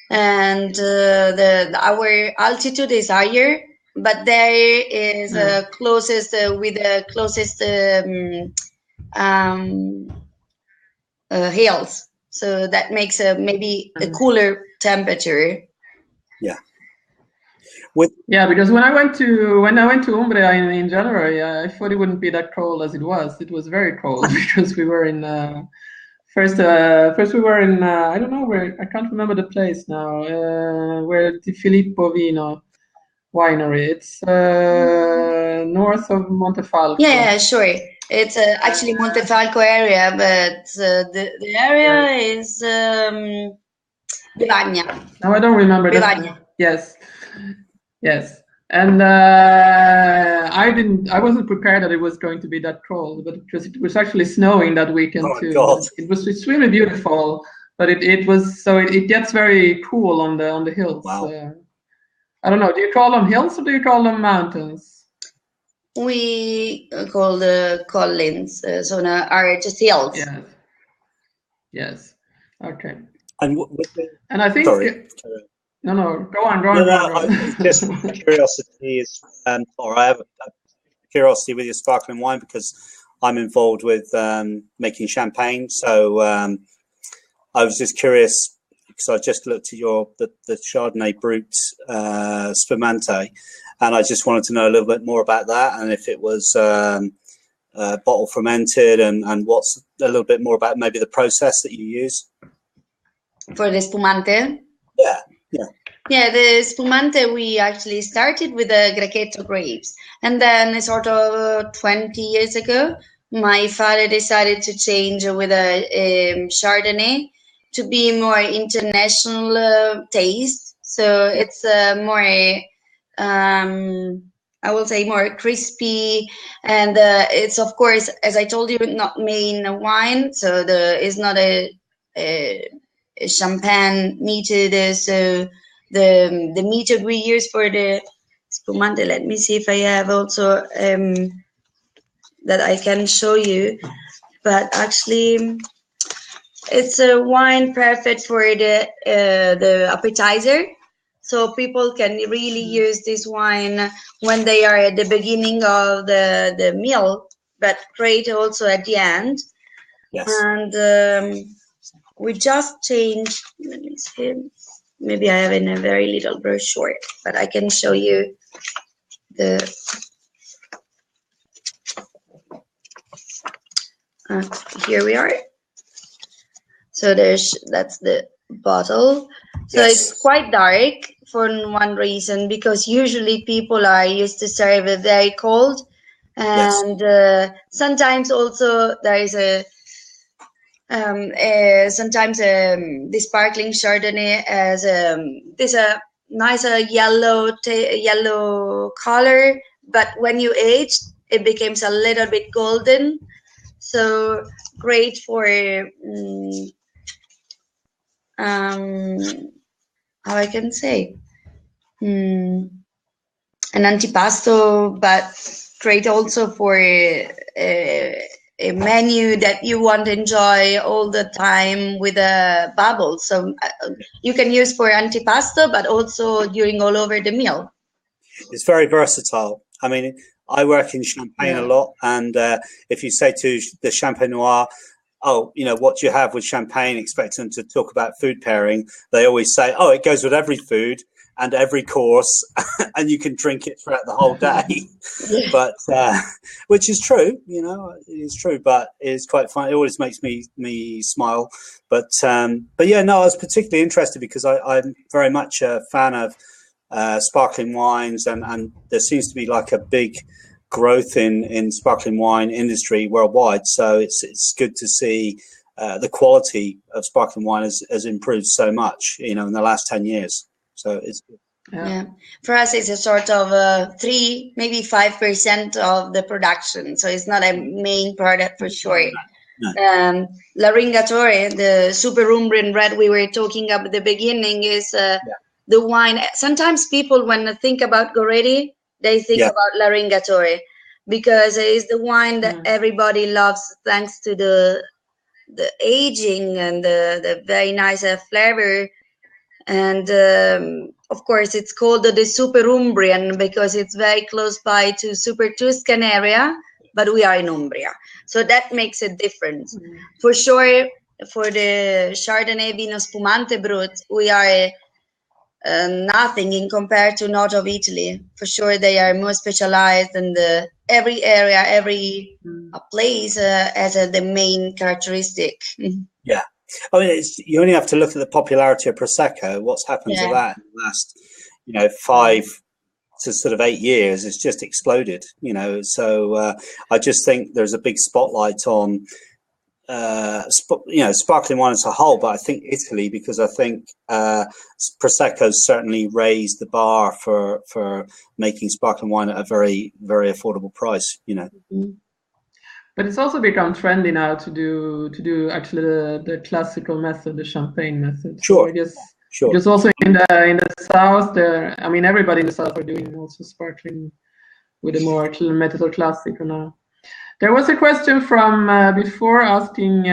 and our altitude is higher, but there is closest with the closest hills, so that makes maybe a cooler temperature. Yeah. Yeah, because when I went to Umbria in January, I thought it wouldn't be that cold as it was. It was very cold because we were in first we were in I don't know where, I can't remember the place now, where the Filippo Vino winery. It's north of Montefalco. Yeah, sure. It's actually Montefalco area, but the area is Bivagna. No, I don't remember Bivagna. Yes. And I wasn't prepared that it was going to be that cold, but it was actually snowing that weekend too. God. It was extremely beautiful, but it was, so it gets very cool on the hills. Wow. I don't know. Do you call them hills or do you call them mountains? We call the collins, so now are just hills. Yes. Okay. And I think. Sorry. No, go on. Go on. Just curiosity is, or I have a curiosity with your sparkling wine because I'm involved with making champagne. So I was just curious because I just looked at the Chardonnay Brut Spumante, and I just wanted to know a little bit more about that and if it was bottle fermented and what's a little bit more about maybe the process that you use for the Spumante. Yeah, the Spumante, we actually started with the Grechetto grapes. And then sort of 20 years ago, my father decided to change with a Chardonnay to be more international taste. So it's more, I will say, more crispy. And it's, of course, as I told you, not main wine. So it's not a champagne metered. So the meter we use for the Spumante, let me see if I have also that I can show you, but actually it's a wine perfect for the appetizer, so people can really use this wine when they are at the beginning of the meal, but great also at the end. Yes. And we just changed, let me see, maybe I have in a very little brochure, but I can show you here we are. So that's the bottle. So Yes. It's quite dark for one reason, because usually people are used to serve it very cold, and sometimes also there is sometimes the sparkling Chardonnay has this nice yellow color, but when you age, it becomes a little bit golden. So great for how I can say an antipasto, but great also for a menu that you want to enjoy all the time with a bubble. So you can use for antipasto, but also during all over the meal. It's very versatile. I mean, I work in Champagne a lot, and if you say to the Champagne Noir, oh, what do you have with champagne, expecting them to talk about food pairing, they always say, oh, it goes with every food and every course, and you can drink it throughout the whole day. But which is true, it is true, but it's quite fun. It always makes me smile. But yeah, no, I was particularly interested because I'm very much a fan of sparkling wines, and there seems to be like a big growth in sparkling wine industry worldwide. So it's good to see the quality of sparkling wine has improved so much, in the last 10 years. So it's good. Yeah. For us, it's a sort of 3, maybe 5% of the production. So it's not a main product for sure. No. La Ringatore, the Super Umbrian red we were talking about at the beginning, is the wine. Sometimes people, when they think about Goretti, they think about La Ringatore, because it is the wine that everybody loves, thanks to the aging and the very nice flavor. And of course, it's called the Super Umbrian because it's very close by to Super Tuscan area, but we are in Umbria. So that makes a difference. For sure, for the Chardonnay Vino Spumante Brut, we are nothing in compared to north of Italy. For sure, they are more specialized, and every area, every place has the main characteristic. Yeah. I mean, you only have to look at the popularity of Prosecco. What's happened to that in the last, 5 to sort of 8 years? It's just exploded, So I just think there's a big spotlight on, sparkling wine as a whole. But I think Italy, because I think Prosecco's certainly raised the bar for making sparkling wine at a very, very affordable price. But it's also become trendy now to do actually the classical method, the champagne method. Sure. So I guess sure. Because also in the south, everybody in the south are doing also sparkling with a more method classic now. There was a question from before asking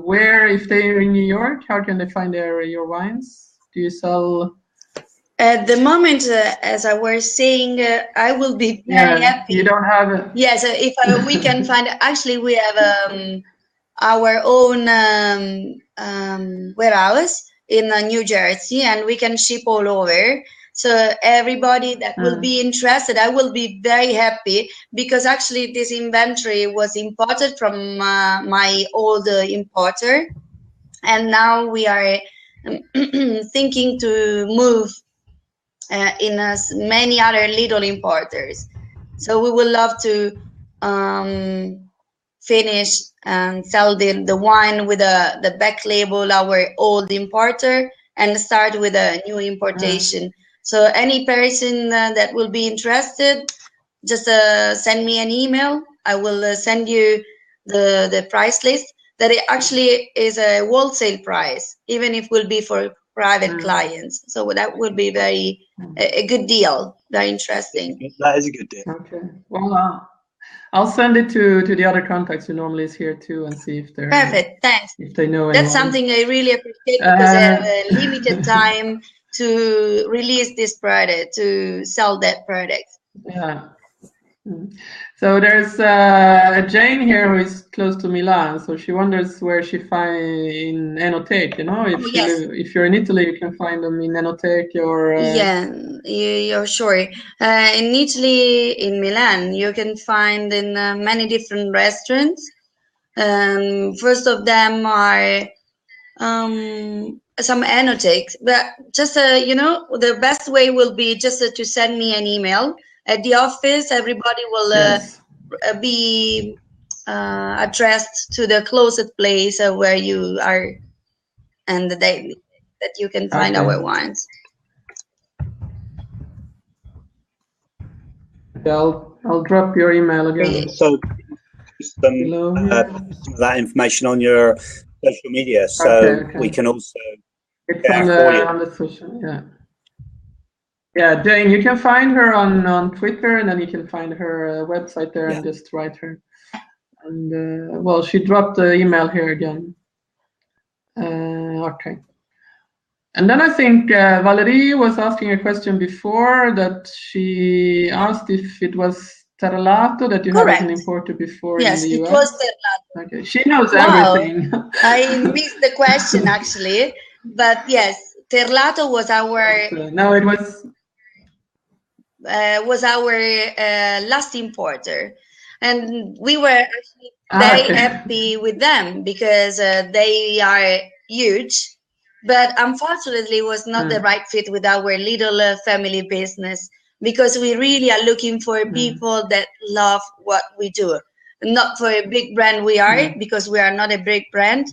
where, if they're in New York, how can they find your wines? Do you sell? At the moment, as I was saying, I will be very happy. You don't have it? Yes, if we can find. Actually, we have our own warehouse in New Jersey, and we can ship all over. So everybody that will be interested, I will be very happy, because actually this inventory was imported from my old importer, and now we are thinking to move in many other little importers. So we would love to finish and sell the wine with the back label, our old importer, and start with a new importation. So any person that will be interested, just send me an email. I will send you the price list. That it actually is a wholesale price, even if it will be for private clients. So that would be a good deal, very interesting. That is a good deal. Okay. Well, I'll send it to the other contacts who normally is here too, and see if they're perfect. Thanks. If they know anyone. That's something I really appreciate, because I have a limited time to release this product, to sell that product. Yeah. So there's Jane here who is close to Milan, so she wonders where she find in Enoteque. If you're in Italy, you can find them in Enoteque or. Yeah, you're sure. In Italy, in Milan, you can find in many different restaurants. First of them are some Enoteques, but just the best way will be just to send me an email. At the office, everybody will be addressed to the closest place where you are, and that you can find our wines. I'll drop your email again. So some of that information on your social media, so we can also. It's on the social, Yeah, Jane, you can find her on Twitter, and then you can find her website there and just write her. And well, she dropped the email here again. Okay. And then I think Valerie was asking a question before, that she asked if it was Terlato that you had as an importer before in the US. Yes, it was Terlato. Okay, she knows everything. I missed the question actually, but yes, Terlato was our. No, it was. Was our last importer, and we were actually very happy with them, because they are huge, but unfortunately it was not the right fit with our little family business, because we really are looking for people that love what we do, not for a big brand we are, because we are not a big brand,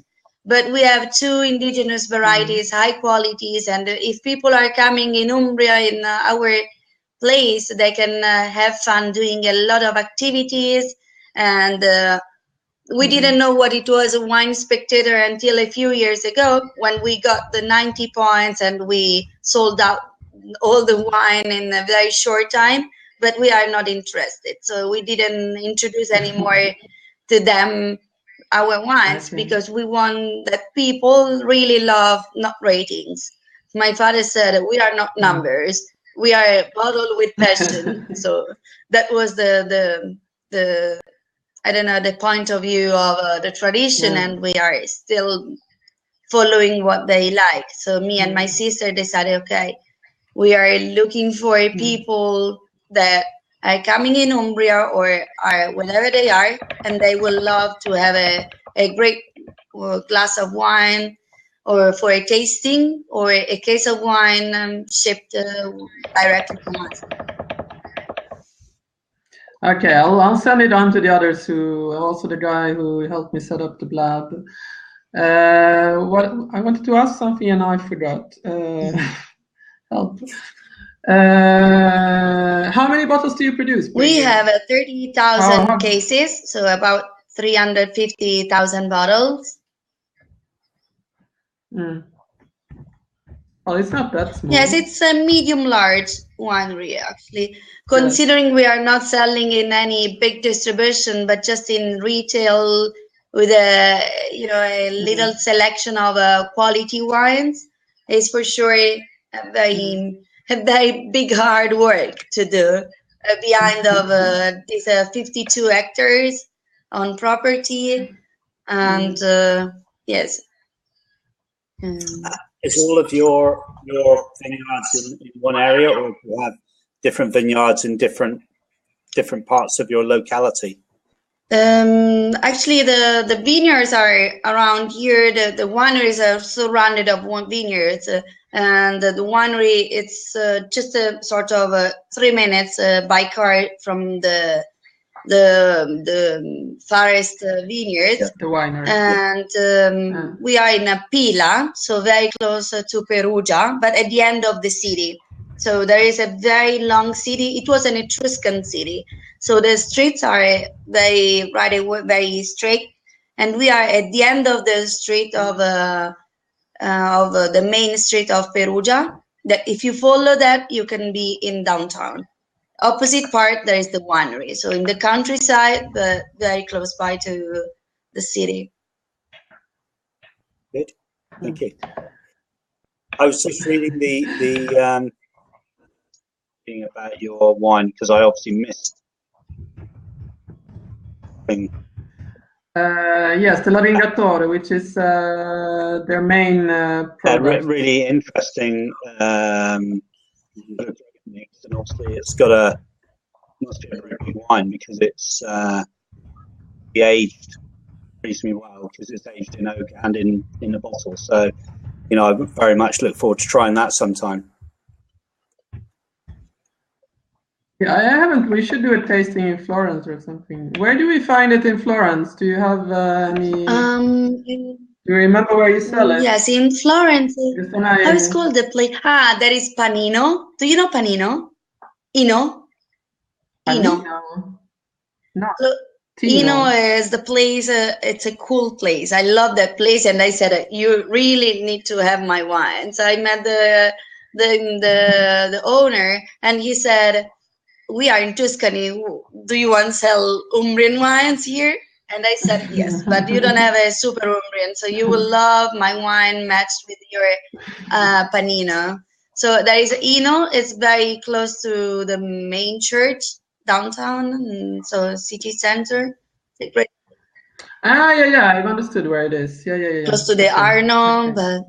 but we have 2 indigenous varieties, high qualities, and if people are coming in Umbria, in our place, they can have fun doing a lot of activities. And we didn't know what it was, a wine spectator, until a few years ago, when we got the 90 points and we sold out all the wine in a very short time. But we are not interested, so we didn't introduce anymore to them our wines because we want that people really love, not ratings. My father said, we are not numbers. We are bottled with passion. So that was the I don't know, the point of view of the tradition, and we are still following what they like. So me and my sister decided, okay, we are looking for people that are coming in Umbria or are wherever they are, and they will love to have a great glass of wine, or for a tasting, or a case of wine shipped directly from us. Okay, I'll send it on to the others, who also the guy who helped me set up the blab. What I wanted to ask something and I forgot. Help. How many bottles do you produce? We have 30,000 cases, so about 350,000 bottles. Well, it's not that small. Yes, it's a medium-large winery, actually. Considering we are not selling in any big distribution, but just in retail with a little selection of quality wines, is for sure a very big hard work to do behind of these 52 hectares on property, and yes. Is all of your vineyards in one area, or do you have different vineyards in different parts of your locality? Actually, the vineyards are around here. The wineries are surrounded of one vineyard, and the winery, it's just a sort of 3 minutes by car from the forest vineyards, the winery, and we are in Pila, so very close to Perugia, but at the end of the city. So there is a very long city. It was an Etruscan city, so the streets are very straight, and we are at the end of the street of the main street of Perugia. That if you follow that, you can be in downtown. Opposite part, there is the winery. So in the countryside, but very close by to the city. Good, thank you. I was just reading the thing about your wine because I obviously missed. Yes, the Laringatore, which is their main product. Really interesting. Mix, and obviously it's got must be a very good wine because it's aged reasonably well because it's aged in oak and in a bottle. So, I very much look forward to trying that sometime. Yeah, I haven't. We should do a tasting in Florence or something. Where do we find it in Florence? Do you have any? Do you remember where you sell it? Yes, in Florence. How is called the place? There is Panino. Do you know Panino? Ino? No. Ino is the place. It's a cool place. I love that place, and I said, you really need to have my wine. So I met the owner, and he said, we are in Tuscany. Do you want to sell Umbrian wines here? And I said, yes, but you don't have a super Umbrian, so you will love my wine matched with your Panino. So there is Ino. It's very close to the main church downtown, so city center. Yeah, I've understood where it is. Yeah. Close to the Arno, but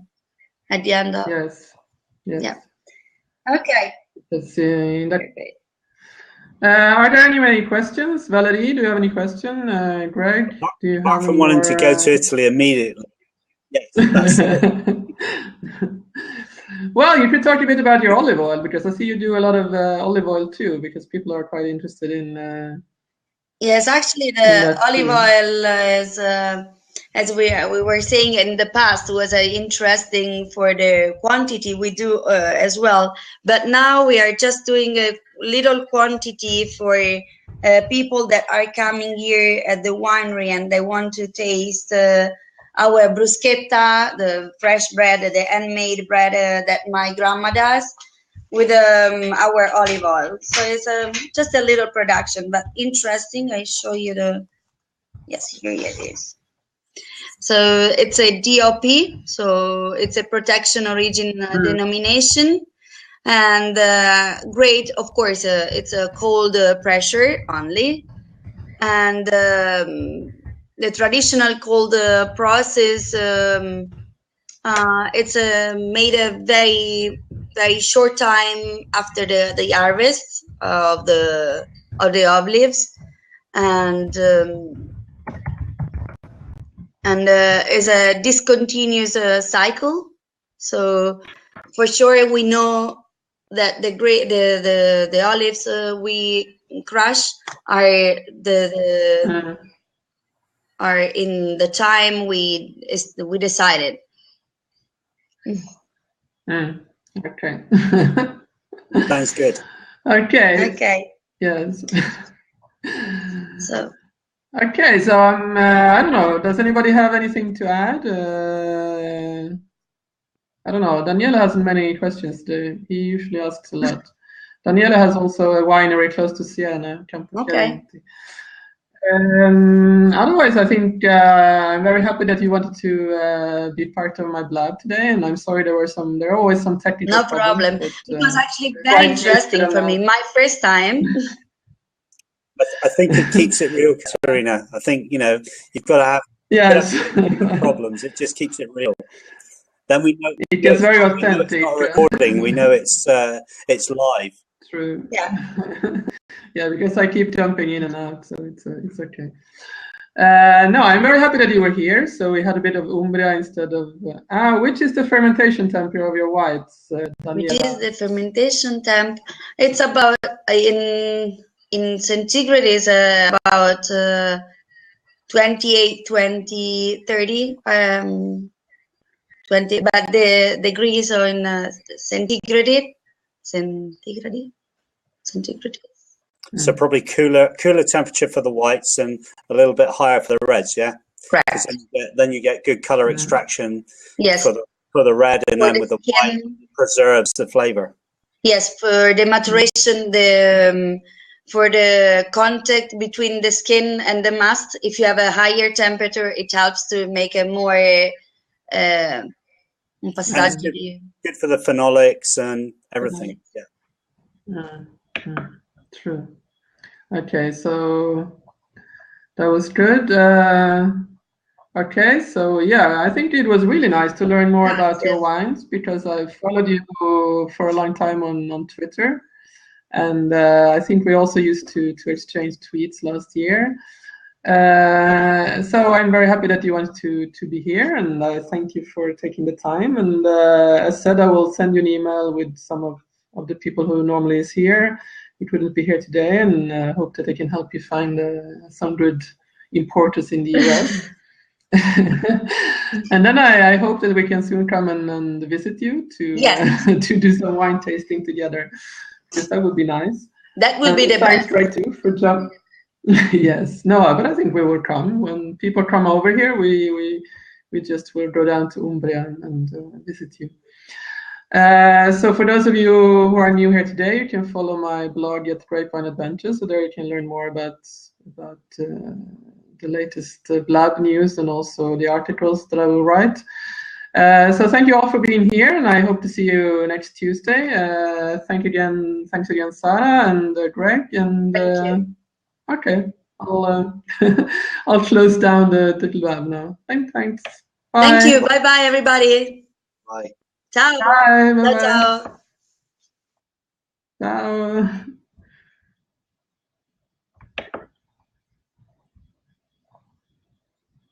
at the end of. Yes. Yeah. Okay. Let's see. Are there any questions? Valerie, do you have any question? Greg, do you apart have from wanting to go to Italy immediately? Yes, that's it. Well, you could talk a bit about your olive oil, because I see you do a lot of olive oil too, because people are quite interested in. Yes, actually, the olive oil is, as we were saying in the past, was interesting for the quantity we do as well. But now we are just doing a little quantity for people that are coming here at the winery and they want to taste our bruschetta, the fresh bread, the handmade bread that my grandma does, with our olive oil. So it's just a little production, but interesting. I show you yes, here it is. So it's a DOP, so it's a protection origin denomination. And grade, of course, it's a cold pressure only. And the traditional cold process, it's made a very short time after the harvest of the olives, and is a discontinuous cycle. So for sure we know that the olives we crush are are in the time we decided. Okay. Sounds good. Okay. Okay. Yes. So. Okay, so I don't know. Does anybody have anything to add? I don't know. Daniele has many questions. He usually asks a lot. Daniele has also a winery close to Siena, Campo Chiarenti. Otherwise, I think I'm very happy that you wanted to be part of my blog today, and I'm sorry there are always some technical problems. No problem. But, it was actually very interesting for me. My first time. I think it keeps it real, Karina. I think, you know, you've got to have problems. It just keeps it real. Then we know it gets very authentic. It's not a recording. We know it's live. True. Yeah. Yeah, because I keep jumping in and out, so it's okay. No, I'm very happy that you were here. So we had a bit of Umbria instead of which is the fermentation temperature of your whites, Daniela? Which is the fermentation temp? It's about in centigrade is about 28, 20, 30, 20, but the degrees are in centigrade. So probably cooler temperature for the whites and a little bit higher for the reds, yeah? Correct. Then you get good color extraction. Yes. For the red, and then with the white preserves the flavor. Yes, for the maturation, for the contact between the skin and the mast, if you have a higher temperature, it helps to make a more good for the phenolics and everything. Mm-hmm. Yeah. True. Okay, so that was good. Okay, so yeah, I think it was really nice to learn more about your wines, because I've followed you for a long time on Twitter. And I think we also used to exchange tweets last year. So I'm very happy that you wanted to be here, and I thank you for taking the time. And as said, I will send you an email with some of the people who normally is here. He couldn't be here today, and hope that I can help you find some good importers in the US. And then I hope that we can soon come and visit you to do some wine tasting together. Because that would be nice. That would be the thanks, best. Greg, too, for jumping. Yes, no, but I think we will come when people come over here. We just will go down to Umbria and visit you. So for those of you who are new here today, you can follow my blog at Grapevine Adventures. So there you can learn more about the latest lab news and also the articles that I will write. So thank you all for being here, and I hope to see you next Tuesday. Thanks again, Sara and Greg. And okay, I'll I'll close down the lab now. Thanks. Bye. Thank you. Bye, everybody. Bye. Ciao. Bye. Ciao. Ciao.